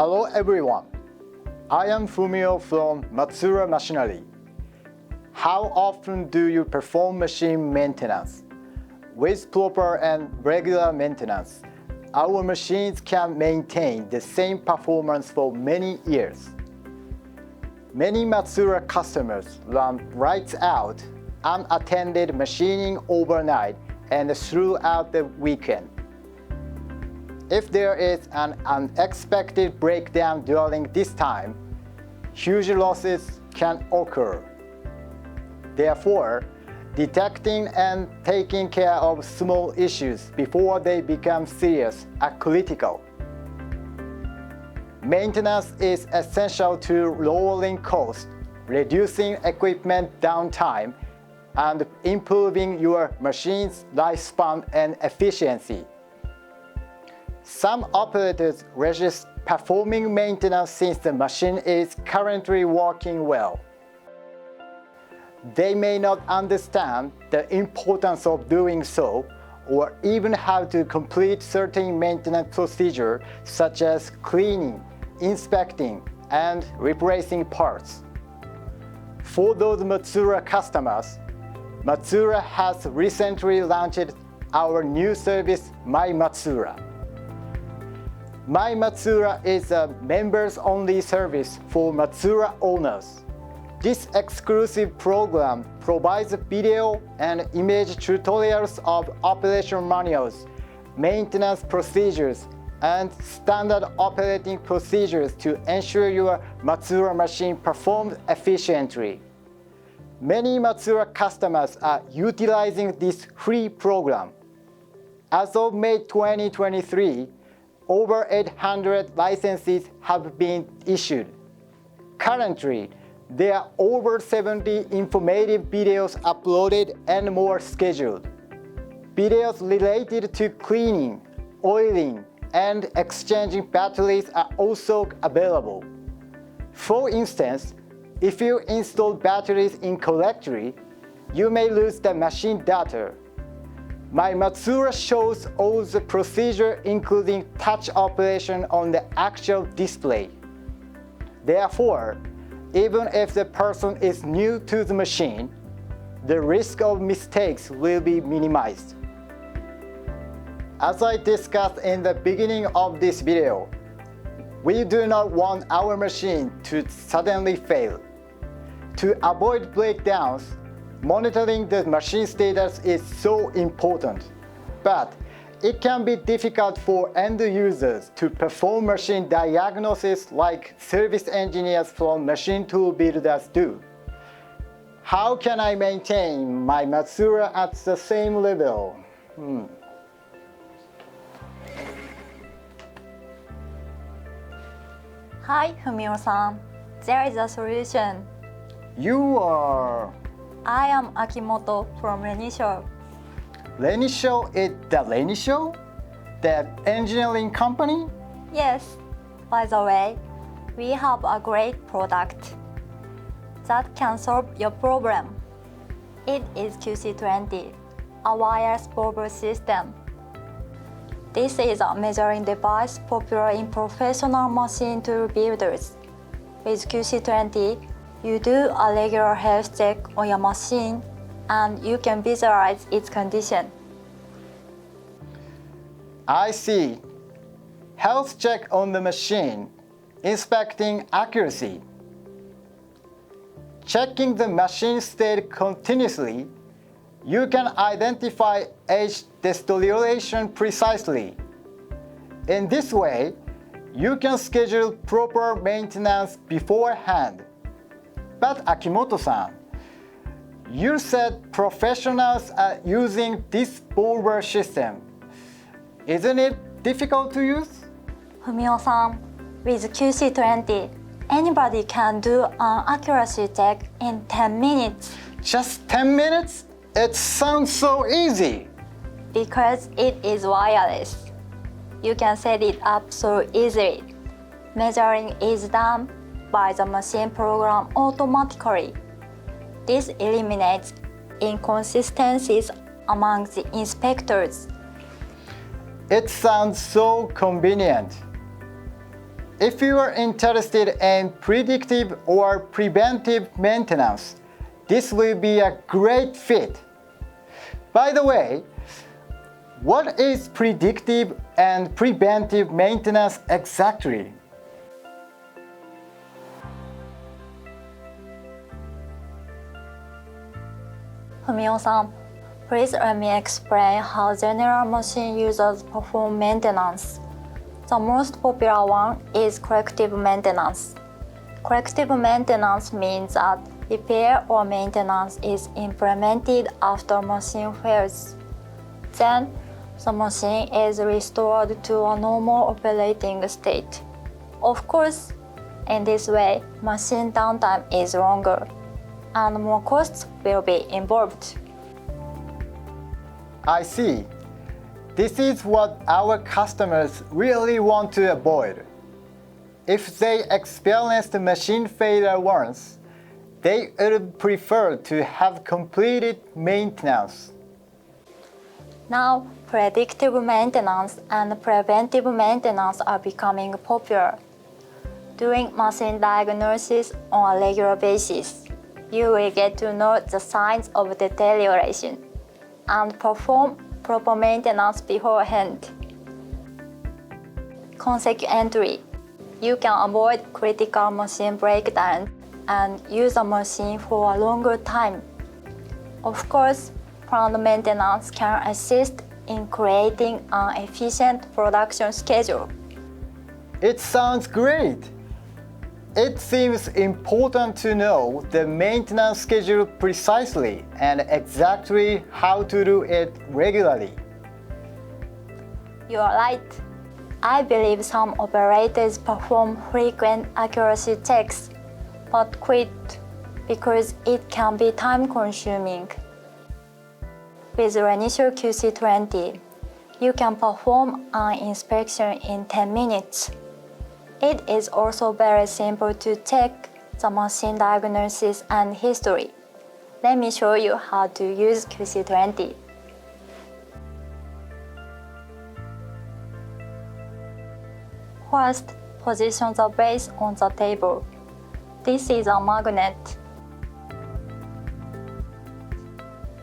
Hello everyone. I am Fumio from Matsuura Machinery. How often do you perform machine maintenance? With proper and regular maintenance, our machines can maintain the same performance for many years. Many Matsuura customers run lights out, unattended machining overnight and throughout the weekend. If there is an unexpected breakdown during this time, huge losses can occur. Therefore, detecting and taking care of small issues before they become serious are critical. Maintenance is essential to lowering costs, reducing equipment downtime, and improving your machine's lifespan and efficiency. Some operators resist performing maintenance since the machine is currently working well. They may not understand the importance of doing so, or even how to complete certain maintenance procedures such as cleaning, inspecting, and replacing parts. For those Matsuura customers, Matsuura has recently launched our new service, MyMatsuura. MyMatsuura is a members-only service for Matsuura owners. This exclusive program provides video and image tutorials of operation manuals, maintenance procedures, and standard operating procedures to ensure your Matsuura machine performs efficiently. Many Matsuura customers are utilizing this free program. As of May 2023, over 800 licenses have been issued. Currently, there are over 70 informative videos uploaded and more scheduled. Videos related to cleaning, oiling, and exchanging batteries are also available. For instance, if you install batteries incorrectly, you may lose the machine data. MyMatsuura shows all the procedure including touch operation on the actual display. Therefore, even if the person is new to the machine, the risk of mistakes will be minimized. As I discussed in the beginning of this video, we do not want our machine to suddenly fail. To avoid breakdowns, monitoring the machine status is so important. But it can be difficult for end users to perform machine diagnosis like service engineers from machine tool builders do. How can I maintain my Matsuura at the same level? Hi, Fumio-san. There is a solution. You are... I am Akimoto from Renishaw. Renishaw is the Renishaw? The engineering company? Yes. By the way, we have a great product that can solve your problem. It is QC20, a wireless ballbar system. This is a measuring device popular in professional machine tool builders. With QC20, you do a regular health check on your machine and you can visualize its condition. I see. Health check on the machine, inspecting accuracy. Checking the machine state continuously, you can identify age deterioration precisely. In this way, you can schedule proper maintenance beforehand. But Akimoto-san, you said professionals are using this ballbar system. Isn't it difficult to use? Fumio-san, with QC20, anybody can do an accuracy check in 10 minutes. Just 10 minutes? It sounds so easy. Because it is wireless. You can set it up so easily. Measuring is done by the machine program automatically. This eliminates inconsistencies among the inspectors. It sounds so convenient. If you are interested in predictive or preventive maintenance, this will be a great fit. By the way, what is predictive and preventive maintenance exactly? Fumio-san, please let me explain how general machine users perform maintenance. The most popular one is corrective maintenance. Corrective maintenance means that repair or maintenance is implemented after machine fails. Then, the machine is restored to a normal operating state. Of course, in this way, machine downtime is longer, and more costs will be involved. I see. This is what our customers really want to avoid. If they experienced machine failure once, they would prefer to have completed maintenance. Now, predictive maintenance and preventive maintenance are becoming popular. Doing machine diagnosis on a regular basis, you will get to know the signs of deterioration and perform proper maintenance beforehand. Consequently, you can avoid critical machine breakdown and use a machine for a longer time. Of course, planned maintenance can assist in creating an efficient production schedule. It sounds great! It seems important to know the maintenance schedule precisely and exactly how to do it regularly. You are right. I believe some operators perform frequent accuracy checks, but quit because it can be time-consuming. With Renishaw QC20, you can perform an inspection in 10 minutes. It is also very simple to check the machine diagnosis and history. Let me show you how to use QC20. First, position the base on the table. This is a magnet.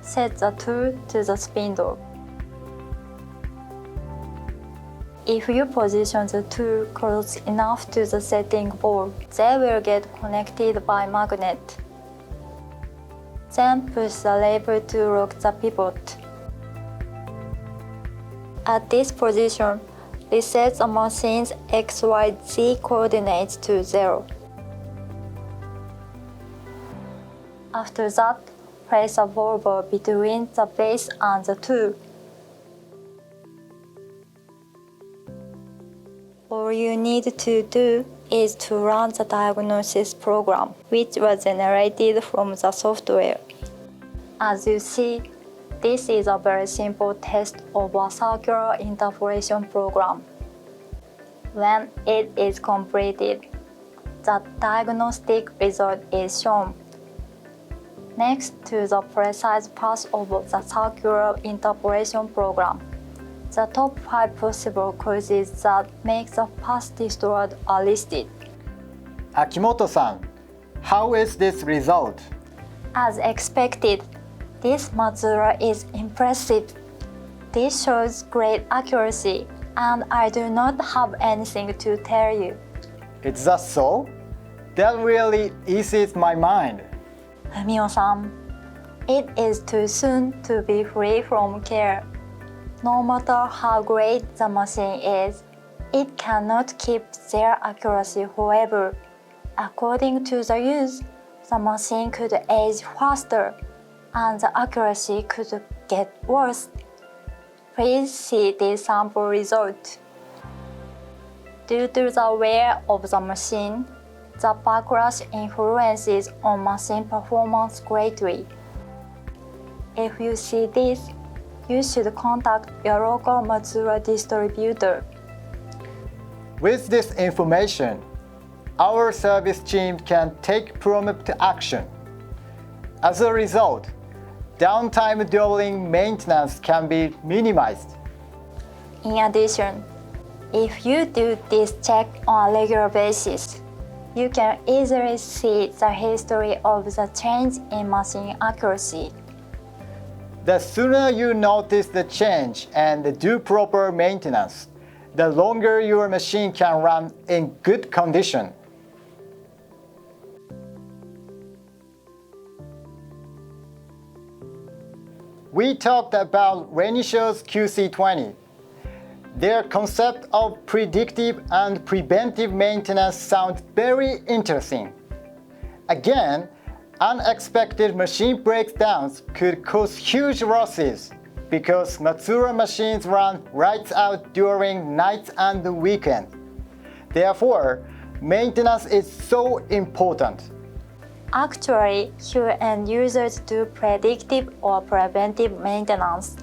Set the tool to the spindle. If you position the tool close enough to the setting ball, they will get connected by magnet. Then push the lever to lock the pivot. At this position, reset the machine's XYZ coordinates to 0. After that, place a ballbar between the base and the tool. All you need to do is to run the diagnosis program, which was generated from the software. As you see, this is a very simple test of a circular interpolation program. When it is completed, the diagnostic result is shown. Next to the precise path of the circular interpolation program, the top 5 possible causes that make the path destroyed are listed. Akimoto-san, how is this result? As expected, this Matsuura is impressive. This shows great accuracy, and I do not have anything to tell you. Is that so? That really eases my mind. Fumio-san, it is too soon to be free from care. No matter how great the machine is, it cannot keep their accuracy forever. According to the use, the machine could age faster, and the accuracy could get worse. Please see this sample result. Due to the wear of the machine, the backlash influences on machine performance greatly. If you see this, you should contact your local Matsuura distributor. With this information, our service team can take prompt action. As a result, downtime during maintenance can be minimized. In addition, If you do this check on a regular basis, you can easily see the history of the change in machine accuracy. The sooner you notice the change and do proper maintenance, the longer your machine can run in good condition. We talked about Renishaw's QC20. Their concept of predictive and preventive maintenance sounds very interesting. Again, unexpected machine breakdowns could cause huge losses because Matsuura machines run lights out during nights and weekends. Therefore, maintenance is so important. Actually, few end users do predictive or preventive maintenance,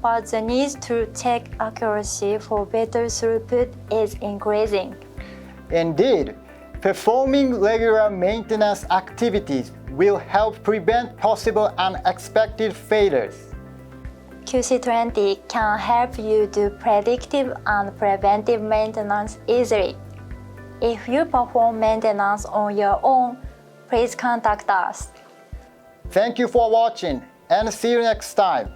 but the need to check accuracy for better throughput is increasing. Indeed, performing regular maintenance activities will help prevent possible unexpected failures. QC20 can help you do predictive and preventive maintenance easily. If you perform maintenance on your own, please contact us. Thank you for watching and see you next time.